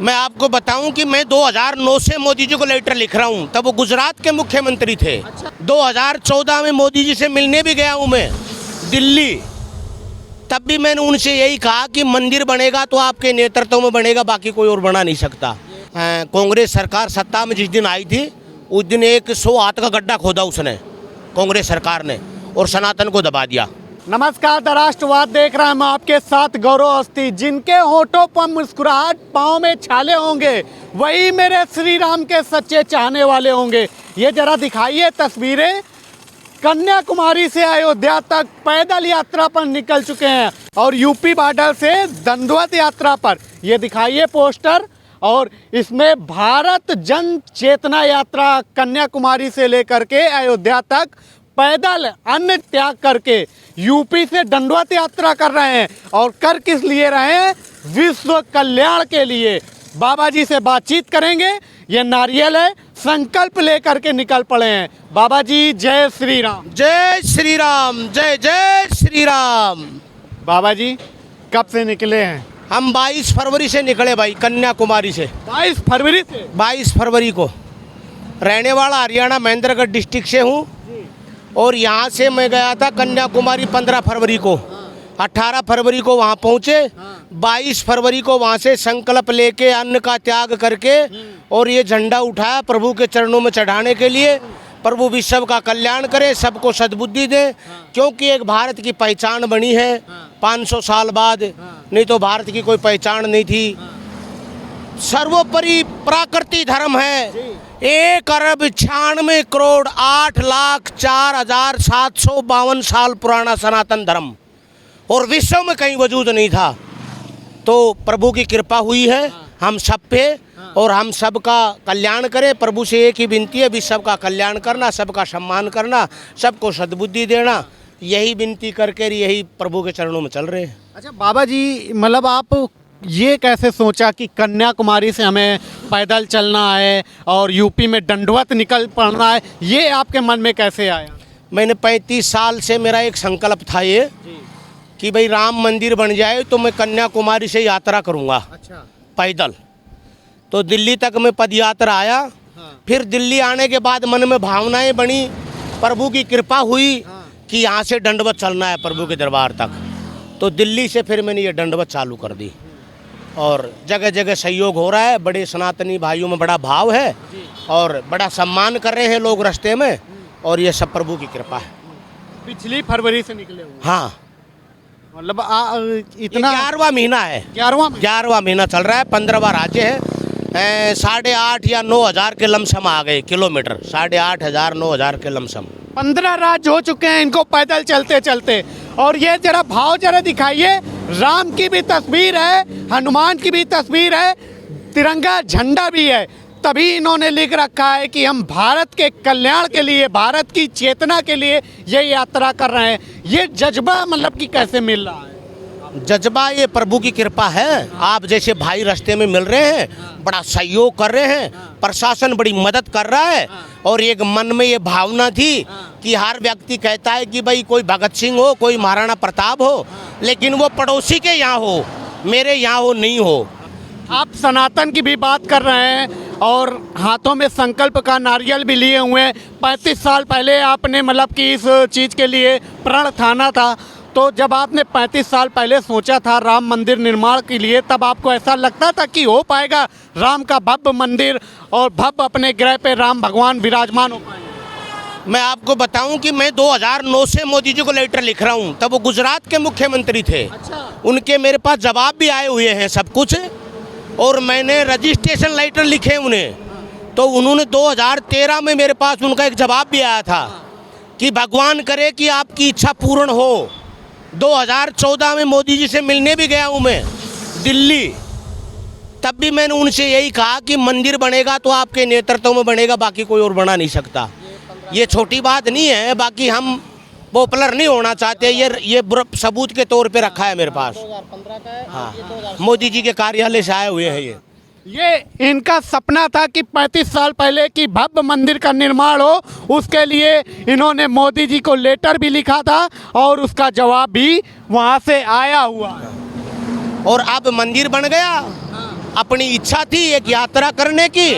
मैं आपको बताऊं कि मैं 2009 से मोदी जी को लेटर लिख रहा हूं, तब वो गुजरात के मुख्यमंत्री थे। 2014 में मोदी जी से मिलने भी गया हूं मैं दिल्ली, तब भी मैंने उनसे यही कहा कि मंदिर बनेगा तो आपके नेतृत्व में बनेगा, बाकी कोई और बना नहीं सकता। कांग्रेस सरकार सत्ता में जिस दिन आई थी उस दिन 100 हाथ का गड्ढा खोदा उसने, कांग्रेस सरकार ने, और सनातन को दबा दिया। नमस्कार, द राष्ट्रवाद देख रहे हैं हम आपके साथ गौरव अवस्थी। जिनके होठों पर मुस्कुराहट, पाँव में छाले होंगे, वही मेरे श्री राम के सच्चे चाहने वाले होंगे। ये जरा दिखाइए तस्वीरें। कन्याकुमारी से अयोध्या तक पैदल यात्रा पर निकल चुके हैं और यूपी बॉर्डर से दंडवत यात्रा पर। ये दिखाइए पोस्टर, और इसमें भारत जन चेतना यात्रा कन्याकुमारी से लेकर के अयोध्या तक पैदल अन्न त्याग करके यूपी से दंडवत यात्रा कर रहे हैं। और कर किस लिए रहे हैं? विश्व कल्याण के लिए। बाबा जी से बातचीत करेंगे। ये नारियल है, संकल्प लेकर के निकल पड़े हैं। बाबा जी जय श्री राम। जय श्री राम, जय जय श्री राम। बाबा जी कब से निकले हैं? हम 22 फरवरी से निकले भाई, कन्याकुमारी से। 22 फरवरी से? 22 फरवरी को। रहने वाला हरियाणा महेंद्रगढ़ डिस्ट्रिक्ट से हूँ, और यहाँ से मैं गया था कन्याकुमारी 15 फरवरी को। 18 फरवरी को वहाँ पहुँचे। 22 फरवरी को वहाँ से संकल्प लेके अन्न का त्याग करके और ये झंडा उठाया प्रभु के चरणों में चढ़ाने के लिए। प्रभु विश्व का कल्याण करे, सबको सद्बुद्धि दे, क्योंकि एक भारत की पहचान बनी है 500 साल बाद। नहीं तो भारत की कोई पहचान नहीं थी। सर्वोपरि प्राकृतिक धर्म है। 1,96,08,04,752 साल पुराना सनातन धर्म, और विश्व में कहीं वजूद नहीं था। तो प्रभु की कृपा हुई है हम सब पे, और हम सबका कल्याण करें। प्रभु से एक ही विनती है, विश्व का कल्याण करना, सबका सम्मान करना, सबको सद्बुद्धि देना। यही विनती करके यही प्रभु के चरणों में चल रहे हैं। अच्छा बाबा जी, मतलब आप ये कैसे सोचा कि कन्याकुमारी से हमें पैदल चलना है और यूपी में दंडवत निकल पड़ना है? ये आपके मन में कैसे आया? मैंने 35 साल से मेरा एक संकल्प था ये कि भाई राम मंदिर बन जाए तो मैं कन्याकुमारी से यात्रा करूँगा। अच्छा। पैदल। तो दिल्ली तक मैं पद यात्रा आया। हाँ। फिर दिल्ली आने के बाद मन में भावनाएं बनी, प्रभु की कृपा हुई। हाँ। कि यहाँ से दंडवत चलना है प्रभु के दरबार तक। तो दिल्ली से फिर मैंने ये दंडवत चालू कर दी, और जगह जगह सहयोग हो रहा है। बड़े सनातनी भाइयों में बड़ा भाव है और बड़ा सम्मान कर रहे हैं लोग रास्ते में, और ये सब प्रभु की कृपा है। पिछली फरवरी से निकले हुए? हाँ, मतलब इतना 11वां महीना है। 11वां महीना चल रहा है। 15वां राज्य है। 8,500 या 9,000 के लमसम आ गए किलोमीटर। 8,500 9,000 के लमसम। 15 राज्य हो चुके हैं इनको पैदल चलते चलते। और ये जरा भाव जरा दिखाइए। राम की भी तस्वीर है, हनुमान की भी तस्वीर है, तिरंगा झंडा भी है। तभी इन्होंने लिख रखा है कि हम भारत के कल्याण के लिए, भारत की चेतना के लिए ये यात्रा कर रहे हैं। ये जज्बा मतलब कि कैसे मिल रहा है? जज्बा ये प्रभु की कृपा है। आप जैसे भाई रास्ते में मिल रहे हैं, बड़ा सहयोग कर रहे हैं, प्रशासन बड़ी मदद कर रहा है। और एक मन में ये भावना थी कि हर व्यक्ति कहता है कि भाई कोई भगत सिंह हो, कोई महाराणा प्रताप हो, लेकिन वो पड़ोसी के यहाँ हो, मेरे यहाँ हो नहीं हो। आप सनातन की भी बात कर रहे हैं और हाथों में संकल्प का नारियल भी लिए हुए हैं। 35 साल पहले आपने मतलब कि इस चीज़ के लिए प्रण ठाना था। तो जब आपने 35 साल पहले सोचा था राम मंदिर निर्माण के लिए, तब आपको ऐसा लगता था कि हो पाएगा राम का भव्य मंदिर और भव्य अपने ग्रह पे राम भगवान विराजमान हो पाएंगे? मैं आपको बताऊं कि मैं 2009 से मोदी जी को लेटर लिख रहा हूं, तब वो गुजरात के मुख्यमंत्री थे। अच्छा। उनके मेरे पास जवाब भी आए हुए हैं सब कुछ, और मैंने रजिस्ट्रेशन लेटर लिखे उन्हें। तो उन्होंने 2013 में मेरे पास उनका एक जवाब भी आया था कि भगवान करे कि आपकी इच्छा पूर्ण हो। 2014 में मोदी जी से मिलने भी गया हूँ मैं दिल्ली, तब भी मैंने उनसे यही कहा कि मंदिर बनेगा तो आपके नेतृत्व में बनेगा, बाकी कोई और बना नहीं सकता। ये छोटी बात नहीं है, बाकी हम पॉपुलर नहीं होना चाहते। ये सबूत के तौर पे रखा है मेरे पास। 2015 का है। हाँ, मोदी जी के कार्यालय से आए हुए हैं। ये इनका सपना था कि 35 साल पहले की भव्य मंदिर का निर्माण हो। उसके लिए इन्होंने मोदी जी को लेटर भी लिखा था और उसका जवाब भी वहाँ से आया हुआ है। और अब मंदिर बन गया। अपनी इच्छा थी एक यात्रा करने की।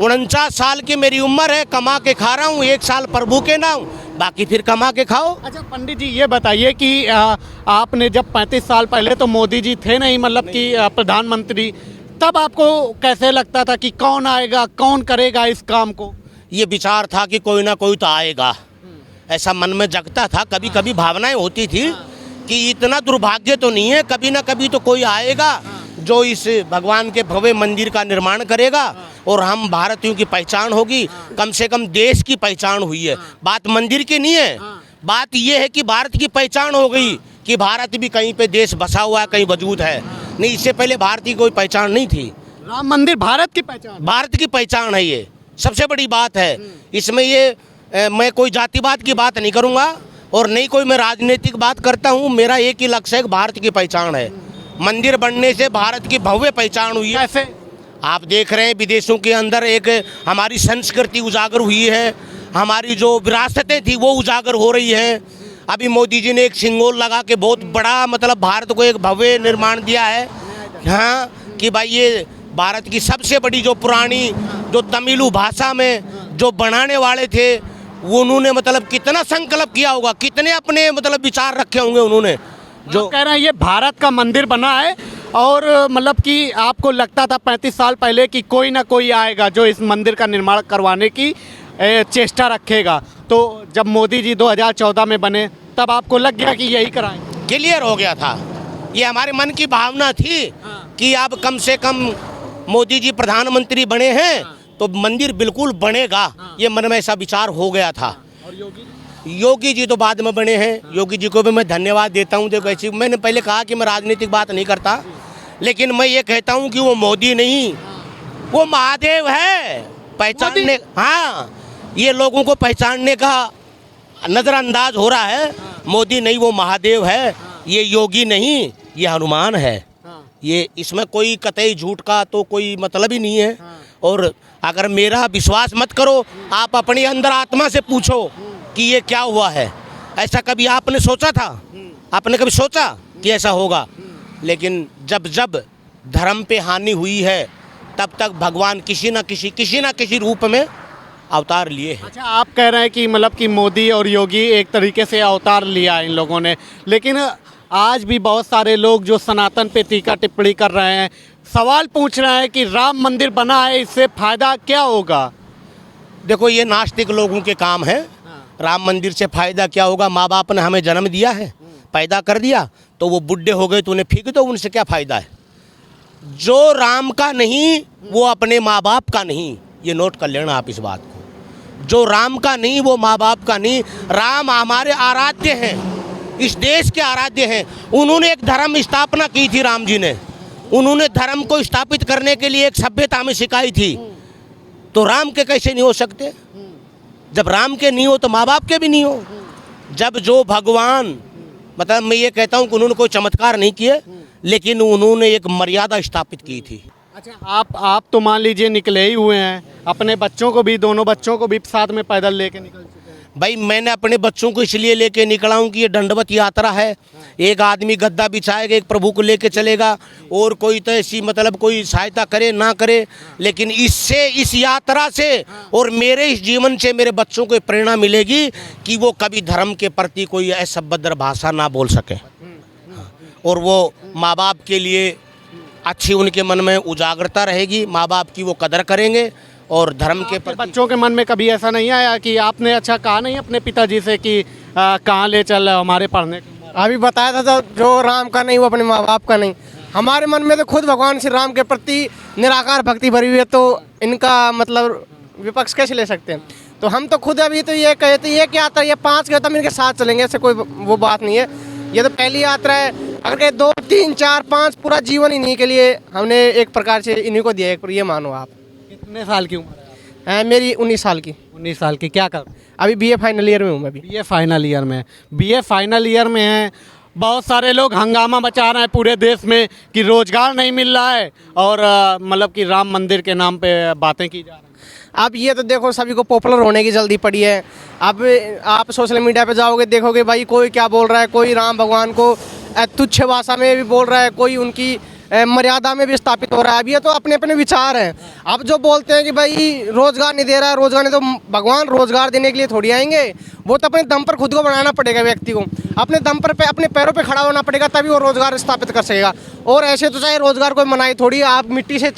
49 साल की मेरी उम्र है, कमा के खा रहा हूँ, 1 साल प्रभु के नाम, बाकी फिर कमा के खाओ। अच्छा पंडित जी ये बताइए कि आपने जब 35 साल पहले तो मोदी जी थे नहीं, मतलब कि प्रधानमंत्री, तब आपको कैसे लगता था कि कौन आएगा, कौन करेगा इस काम को? ये विचार था कि कोई ना कोई तो आएगा, ऐसा मन में जगता था। कभी कभी भावनाएं होती थी कि इतना दुर्भाग्य तो नहीं है, कभी ना कभी तो कोई आएगा जो इस भगवान के भव्य मंदिर का निर्माण करेगा और हम भारतीयों की पहचान होगी, कम से कम देश की पहचान हुई है। बात मंदिर की नहीं है, बात ये है कि भारत की पहचान हो गई कि भारत भी कहीं पे देश बसा हुआ है, कहीं वजूद है। नहीं, इससे पहले भारत की कोई पहचान नहीं थी। राम मंदिर भारत की पहचान, भारत की पहचान है, ये सबसे बड़ी बात है। इसमें ये मैं कोई जातिवाद की बात नहीं करूँगा और नहीं कोई मैं राजनीतिक बात करता हूँ। मेरा एक ही लक्ष्य है कि भारत की पहचान है। मंदिर बनने से भारत की भव्य पहचान हुई है। कैसे? आप देख रहे हैं विदेशों के अंदर एक हमारी संस्कृति उजागर हुई है, हमारी जो विरासतें थी वो उजागर हो रही हैं। अभी मोदी जी ने एक सिंगोल लगा के बहुत बड़ा मतलब भारत को एक भव्य निर्माण दिया है। हाँ कि भाई ये भारत की सबसे बड़ी जो पुरानी जो तमिलु भाषा में जो बनाने वाले थे वो उन्होंने मतलब कितना संकल्प किया होगा, कितने अपने मतलब विचार रखे होंगे उन्होंने। जो कह रहे हैं ये भारत का मंदिर बना है और मतलब कि आपको लगता था 35 साल पहले कि कोई ना कोई आएगा जो इस मंदिर का निर्माण करवाने की चेष्टा रखेगा, तो जब मोदी जी 2014 में बने तब आपको लग गया कि यही कराएंगे? क्लियर हो गया था, ये हमारे मन की भावना थी कि अब कम से कम मोदी जी प्रधानमंत्री बने हैं तो मंदिर बिल्कुल बनेगा, ये मन में ऐसा विचार हो गया था। और योगी जी तो बाद में बने हैं, योगी जी को भी मैं धन्यवाद देता हूँ। देखो ऐसी मैंने पहले कहा कि मैं राजनीतिक बात नहीं करता, लेकिन मैं ये कहता हूँ कि वो मोदी नहीं, वो महादेव है पहचानने। हाँ, ये लोगों को पहचानने का नज़रअंदाज हो रहा है। मोदी नहीं, वो महादेव है। ये योगी नहीं, ये हनुमान है। ये इसमें कोई कतई झूठ का तो कोई मतलब ही नहीं है। और अगर मेरा विश्वास मत करो, आप अपनी अंदर आत्मा से पूछो कि ये क्या हुआ है। ऐसा कभी आपने सोचा था? आपने कभी सोचा कि ऐसा होगा? लेकिन जब जब धर्म पे हानि हुई है तब तक भगवान किसी ना किसी रूप में अवतार लिए हैं। अच्छा, आप कह रहे हैं कि मतलब कि मोदी और योगी एक तरीके से अवतार लिया इन लोगों ने, लेकिन आज भी बहुत सारे लोग जो सनातन पे टीका टिप्पणी कर रहे हैं, सवाल पूछ रहे हैं कि राम मंदिर बना है, इससे फायदा क्या होगा? देखो ये नास्तिक लोगों के काम है। राम मंदिर से फायदा क्या होगा? माँ बाप ने हमें जन्म दिया है, पैदा कर दिया, तो वो बुढ़े हो गए तो उन्हें फेंक दो, उनसे क्या फायदा है? जो राम का नहीं वो अपने माँ बाप का नहीं, ये नोट कर लेना आप इस बात को। जो राम का नहीं वो माँ बाप का नहीं। राम हमारे आराध्य हैं, इस देश के आराध्य हैं। उन्होंने एक धर्म स्थापना की थी, राम जी ने। उन्होंने धर्म को स्थापित करने के लिए एक सभ्यता में सिखाई थी, तो राम के कैसे नहीं हो सकते? जब राम के नहीं हो तो माँ बाप के भी नहीं हो। जब जो भगवान मतलब मैं ये कहता हूँ कि उन्होंने कोई चमत्कार नहीं किए, लेकिन उन्होंने एक मर्यादा स्थापित की थी। अच्छा, आप तो मान लीजिए निकले ही हुए हैं, अपने बच्चों को भी, दोनों बच्चों को भी साथ में पैदल लेके निकल चुके हैं। भाई मैंने अपने बच्चों को इसलिए लेके निकला हूँ कि ये दंडवत यात्रा है। एक आदमी गद्दा बिछाएगा, एक प्रभु को लेके चलेगा, और कोई तो ऐसी मतलब कोई सहायता करे ना करे, लेकिन इससे, इस यात्रा से और मेरे इस जीवन से मेरे बच्चों को प्रेरणा मिलेगी कि वो कभी धर्म के प्रति कोई असभ्य भाषा ना बोल सके, और वो माँ बाप के लिए अच्छी उनके मन में उजागरता रहेगी, माँ बाप की वो कदर करेंगे। और धर्म के प्रति बच्चों के मन में कभी ऐसा नहीं आया कि आपने अच्छा कहा नहीं अपने पिताजी से कि कहाँ ले चल हमारे पढ़ने? अभी बताया था जो राम का नहीं वो अपने माँ बाप का नहीं। हमारे मन में तो खुद भगवान श्री राम के प्रति निराकार भक्ति भरी हुई है, तो इनका मतलब विपक्ष कैसे ले सकते हैं? तो हम तो खुद अभी तो ये कहते ये क्या आता है, ये 5 कहता हम इनके साथ चलेंगे, ऐसे कोई वो बात नहीं है। ये तो पहली यात्रा है, अगर 2, 3, 4, 5 पूरा जीवन इन्हीं के लिए हमने एक प्रकार से इन्हीं को दिया है। ये मानो आप। कितने साल की उम्र है? मेरी 19 साल की। 19 साल की। क्या कर? अभी BA फाइनल ईयर में हूँ मैं भी। BA फाइनल ईयर में। BA फाइनल ईयर में है। बहुत सारे लोग हंगामा मचा रहे हैं पूरे देश में कि रोजगार नहीं मिल रहा है और मतलब कि राम मंदिर के नाम पे बातें की जा रही हैं। अब ये तो देखो सभी को पॉपुलर होने की जल्दी पड़ी है। अब आप सोशल मीडिया पे जाओगे देखोगे भाई कोई क्या बोल रहा है, कोई राम भगवान को तुच्छ भाषा में भी बोल रहा है, कोई उनकी मर्यादा में भी स्थापित हो रहा है। अब ये तो अपने अपने विचार हैं। अब जो बोलते हैं कि भाई रोजगार नहीं दे रहा है, रोजगार नहीं, तो भगवान रोजगार देने के लिए थोड़ी आएंगे। वो तो अपने दम पर खुद को बनाना पड़ेगा, व्यक्ति को अपने दम पर अपने पैरों पे खड़ा होना पड़ेगा, तभी वो रोजगार स्थापित कर सकेगा। और ऐसे तो चाहे रोजगार कोई मनाए थोड़ी, आप मिट्टी से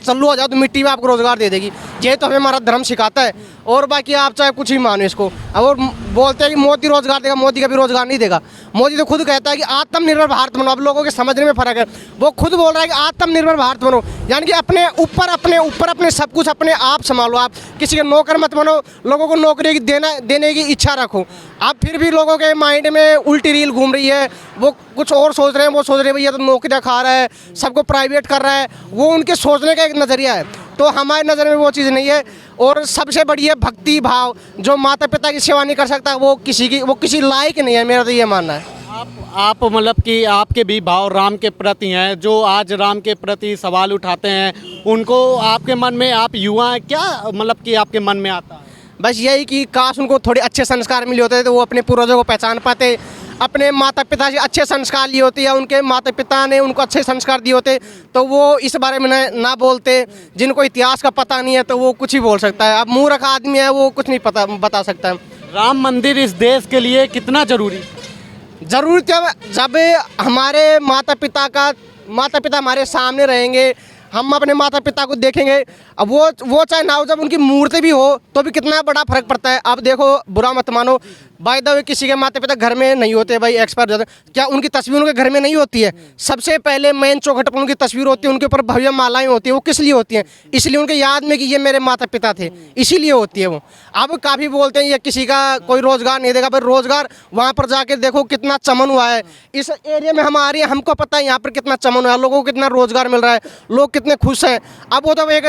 चालू हो जाओ तो मिट्टी में आपको रोजगार दे देगी। ये तो हमें हमारा धर्म सिखाता है। और बाकी आप चाहे कुछ ही मानो इसको। और बोलते हैं कि मोदी रोजगार देगा, मोदी कभी रोजगार नहीं देगा। मोदी तो खुद कहता है कि आत्मनिर्भर भारत बनो। अब लोगों के समझने में फर्क है। वो खुद बोल रहा है कि आत्मनिर्भर भारत बनो, यानी कि अपने ऊपर अपने सब कुछ अपने आप संभालो। आप किसी के नौकर मत बनो, लोगों को नौकरी देने की इच्छा रखो। आप फिर भी लोगों के माइंड में उल्टी रील घूम रही है, वो कुछ और सोच रहे हैं। वो सोच रहे हैं भैया तो नौकरियाँ खा रहा है, सबको प्राइवेट कर रहा है। वो उनके सोचने का एक नज़रिया है, तो हमारे नज़र में वो चीज़ नहीं है। और सबसे बड़ी है भक्ति भाव। जो माता पिता की सेवा नहीं कर सकता वो किसी लायक नहीं है, मेरा तो ये मानना है। आप मतलब कि आपके भी भाव राम के प्रति हैं, जो आज राम के प्रति सवाल उठाते हैं, उनको आपके मन में, आप युवा हैं, क्या मतलब कि आपके मन में आता है? बस यही कि काश उनको थोड़े अच्छे संस्कार मिले होते तो वो अपने पूर्वजों को पहचान पाते, अपने माता पिता से अच्छे संस्कार लिए होते, या उनके माता पिता ने उनको अच्छे संस्कार दिए होते तो वो इस बारे में ना बोलते। जिनको इतिहास का पता नहीं है तो वो कुछ ही बोल सकता है। अब मूर्ख आदमी है, वो कुछ नहीं बता सकता है। राम मंदिर इस देश के लिए कितना जरूरी? ज़रूर जब हमारे माता पिता हमारे सामने रहेंगे, हम अपने माता पिता को देखेंगे। अब वो चाहे ना हो, जब उनकी मूर्ति भी हो तो भी कितना बड़ा फर्क पड़ता है। अब देखो, बुरा मत मानो, बाय द वे किसी के माता पिता घर में नहीं होते भाई, एक्सपायर हो जाते, क्या उनकी तस्वीर उनके घर में नहीं होती है? सबसे पहले मेन चौखट पर उनकी तस्वीर होती है, उनके ऊपर भव्य मालाएं होती है। वो किस लिए होती हैं? इसलिए उनके याद में कि ये मेरे माता पिता थे, इसीलिए होती है वो। अब काफ़ी बोलते हैं ये किसी का कोई रोजगार नहीं देगा, पर रोजगार वहाँ पर जाके देखो कितना चमन हुआ है। इस एरिया में हम आ रही है, हमको पता है यहाँ पर कितना चमन हुआ है, लोगों को कितना रोजगार मिल रहा है, लोग कितने खुश हैं। अब वो तो एक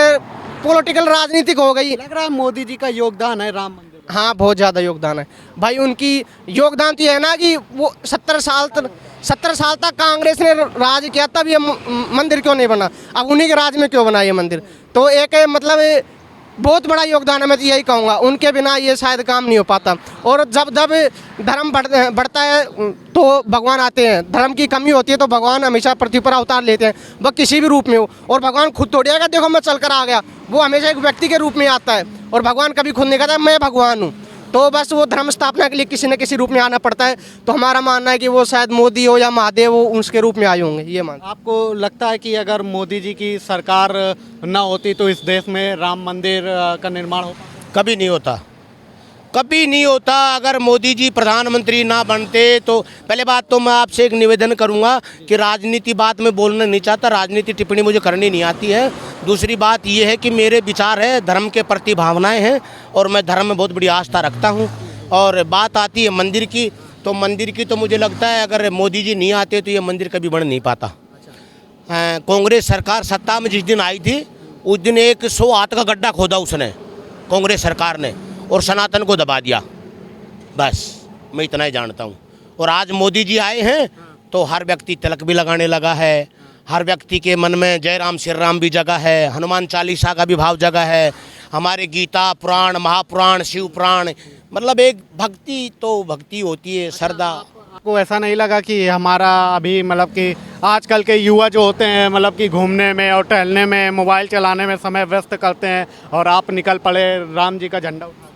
पॉलिटिकल राजनीतिक हो गई। लग रहा है मोदी जी का योगदान है राम मंदिर में। हाँ, बहुत ज़्यादा योगदान है भाई। उनकी योगदान तो ये है ना कि वो 70 साल तक कांग्रेस ने राज किया, तब ये मंदिर क्यों नहीं बना? अब उन्हीं के राज में क्यों बना ये मंदिर? तो एक मतलब बहुत बड़ा योगदान है, मैं तो यही कहूँगा। उनके बिना ये शायद काम नहीं हो पाता। और जब धर्म बढ़ता है तो भगवान आते हैं, धर्म की कमी होती है तो भगवान हमेशा पृथ्वी पर अवतार लेते हैं, वह किसी भी रूप में हो। और भगवान खुद थोड़ी आएगा देखो मैं चल कर आ गया, वो हमेशा एक व्यक्ति के रूप में आता है। और भगवान कभी खुद नहीं कहता मैं भगवान हूँ। तो बस वो धर्म स्थापना के लिए किसी न किसी रूप में आना पड़ता है। तो हमारा मानना है कि वो शायद मोदी हो या महादेव हो, उसके रूप में आए होंगे, ये मान। आपको लगता है कि अगर मोदी जी की सरकार ना होती तो इस देश में राम मंदिर का निर्माण होता? कभी नहीं होता, कभी नहीं होता। अगर मोदी जी प्रधानमंत्री ना बनते तो पहले बात तो मैं आपसे एक निवेदन करूंगा कि राजनीति बात में बोलना नहीं चाहता, राजनीति टिप्पणी मुझे करनी नहीं आती है। दूसरी बात ये है कि मेरे विचार है, धर्म के प्रति भावनाएं हैं और मैं धर्म में बहुत बड़ी आस्था रखता हूं। और बात आती है मंदिर की, तो मंदिर की तो मुझे लगता है अगर मोदी जी नहीं आते तो ये मंदिर कभी बन नहीं पाता। कांग्रेस सरकार सत्ता में जिस दिन आई थी उस दिन 100 हाथ का गड्ढा खोदा उसने, कांग्रेस सरकार ने, और सनातन को दबा दिया। बस मैं इतना ही जानता हूँ। और आज मोदी जी आए हैं तो हर व्यक्ति तिलक भी लगाने लगा है, हर व्यक्ति के मन में जय राम श्री राम भी जगह है, हनुमान चालीसा का भी भाव जगह है, हमारे गीता पुराण, महापुराण, शिव पुराण, मतलब एक भक्ति तो भक्ति होती है, श्रद्धा। आपको ऐसा नहीं लगा कि हमारा अभी मतलब कि आजकल के युवा जो होते हैं मतलब कि घूमने में और टहलने में, मोबाइल चलाने में समय व्यस्त करते हैं और आप निकल पड़े राम जी का झंडा उठा?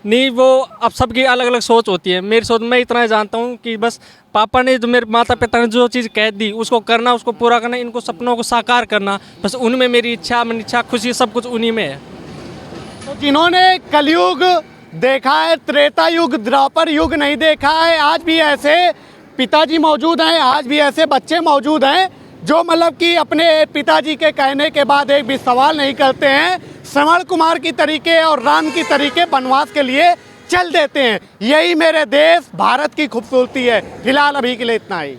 नहीं, वो अब सबकी अलग अलग सोच होती है। मेरी सोच मैं इतना जानता हूँ कि बस पापा ने, जो मेरे माता पिता ने जो चीज़ कह दी उसको करना, उसको पूरा करना, इनको सपनों को साकार करना, बस उनमें मेरी इच्छा, मेरी इच्छा, खुशी, सब कुछ उन्हीं में है। तो जिन्होंने कलयुग देखा है, त्रेता युग, द्वापर युग नहीं देखा है, आज भी ऐसे पिताजी मौजूद हैं, आज भी ऐसे बच्चे मौजूद हैं जो मतलब कि अपने पिताजी के कहने के बाद एक भी सवाल नहीं करते हैं, श्रवण कुमार की तरीके और राम की तरीके वनवास के लिए चल देते हैं। यही मेरे देश भारत की खूबसूरती है। फिलहाल अभी के लिए इतना ही।